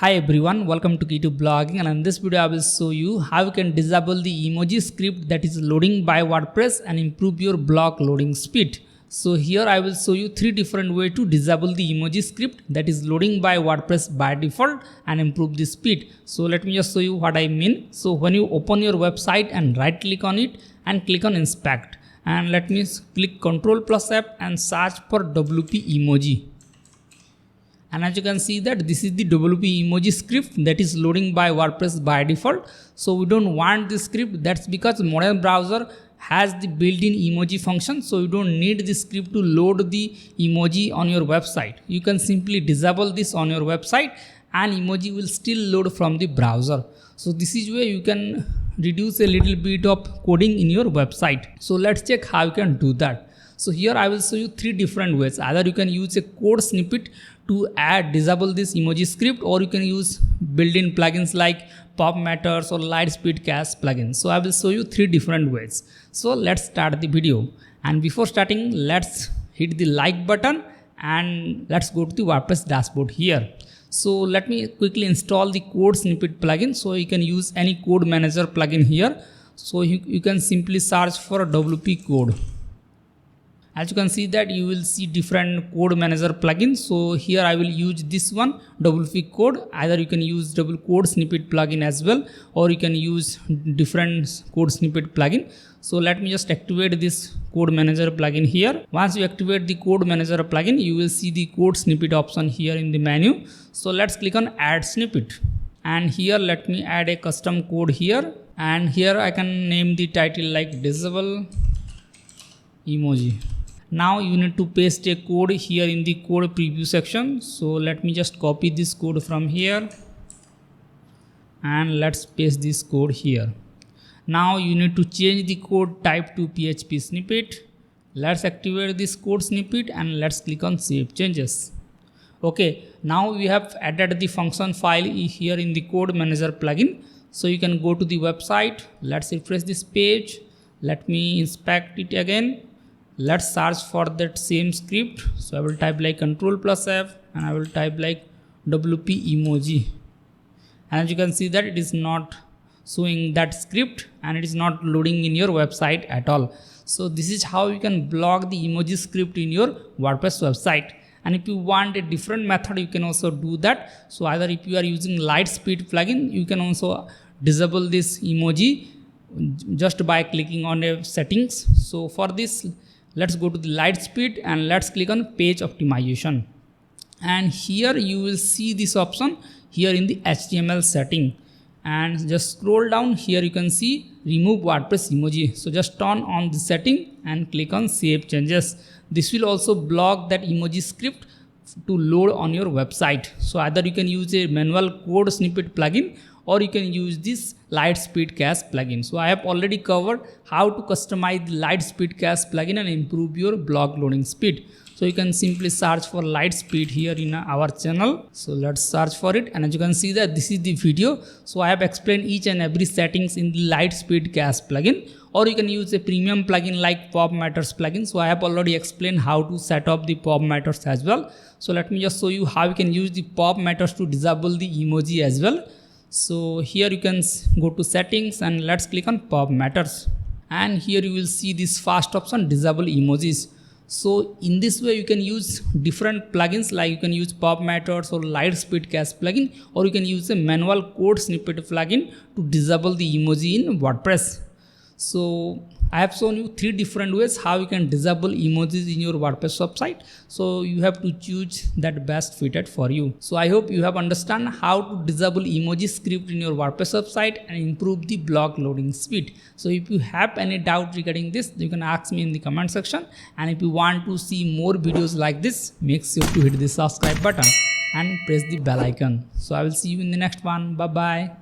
Hi everyone, welcome to Key2 Blogging, and in this video I will show you how you can disable the emoji script that is loading by WordPress and improve your blog loading speed. So here I will show you three different ways to disable the emoji script that is loading by WordPress by default and improve the speed. So let me just show you what I mean. So when you open your website and right click on it and click on inspect, and let me click Ctrl+F and search for WP emoji. And as you can see that this is the WP emoji script that is loading by WordPress by default. So we don't want this script. That's because modern browser has the built-in emoji function. So you don't need this script to load the emoji on your website. You can simply disable this on your website and emoji will still load from the browser. So this is where you can reduce a little bit of coding in your website. So let's check how you can do that. So here I will show you three different ways. Either you can use a code snippet to disable this emoji script, or you can use built-in plugins like Pop Matters or Lightspeed Cache plugins. So I will show you three different ways. So let's start the video. And before starting, let's hit the like button and let's go to the WordPress dashboard here. So let me quickly install the code snippet plugin. So you can use any code manager plugin here. So you can simply search for WP code. As you can see that you will see different code manager plugins. So here I will use this one, WP code. Either you can use double code snippet plugin as well, or you can use different code snippet plugin. So let me just activate this code manager plugin here. Once you activate the code manager plugin, you will see the code snippet option here in the menu. So let's click on add snippet. And here let me add a custom code here. And here I can name the title like disable emoji. Now you need to paste a code here in the code preview section. So let me just copy this code from here and let's paste this code here. Now you need to change the code type to PHP snippet. Let's activate this code snippet and let's click on save changes. Okay, now we have added the function file here in the code manager plugin. So you can go to the website. Let's refresh this page. Let me inspect it again. Let's search for that same script. So I will type like Ctrl+F and I will type like WP emoji. And as you can see that it is not showing that script and it is not loading in your website at all. So this is how you can block the emoji script in your WordPress website. And if you want a different method, you can also do that. So either if you are using Lightspeed plugin, you can also disable this emoji just by clicking on a settings. So for this, let's go to the Lightspeed and let's click on page optimization. And here you will see this option here in the HTML setting. And just scroll down here, you can see remove WordPress emoji. So just turn on the setting and click on save changes. This will also block that emoji script to load on your website. So either you can use a manual code snippet plugin or you can use this Lightspeed Cache plugin. So I have already covered how to customize the Lightspeed Cache plugin and improve your blog loading speed. So you can simply search for Lightspeed here in our channel. So let's search for it, and as you can see that this is the video. So I have explained each and every settings in the Lightspeed Cache plugin, or you can use a premium plugin like Pop Matters plugin. So I have already explained how to set up the Pop Matters as well. So let me just show you how you can use the Pop Matters to disable the emoji as well. So here you can go to settings and let's click on Pop Matters. And here you will see this first option, disable emojis. So in this way you can use different plugins, like you can use Pop Matters or Lightspeed Cache plugin, or you can use a manual code snippet plugin to disable the emoji in WordPress. So I have shown you three different ways how you can disable emojis in your WordPress website. So you have to choose that best fitted for you. So I hope you have understand how to disable emoji script in your WordPress website and improve the blog loading speed. So if you have any doubt regarding this, you can ask me in the comment section. And if you want to see more videos like this, make sure to hit the subscribe button and press the bell icon. So I will see you in the next one. Bye bye.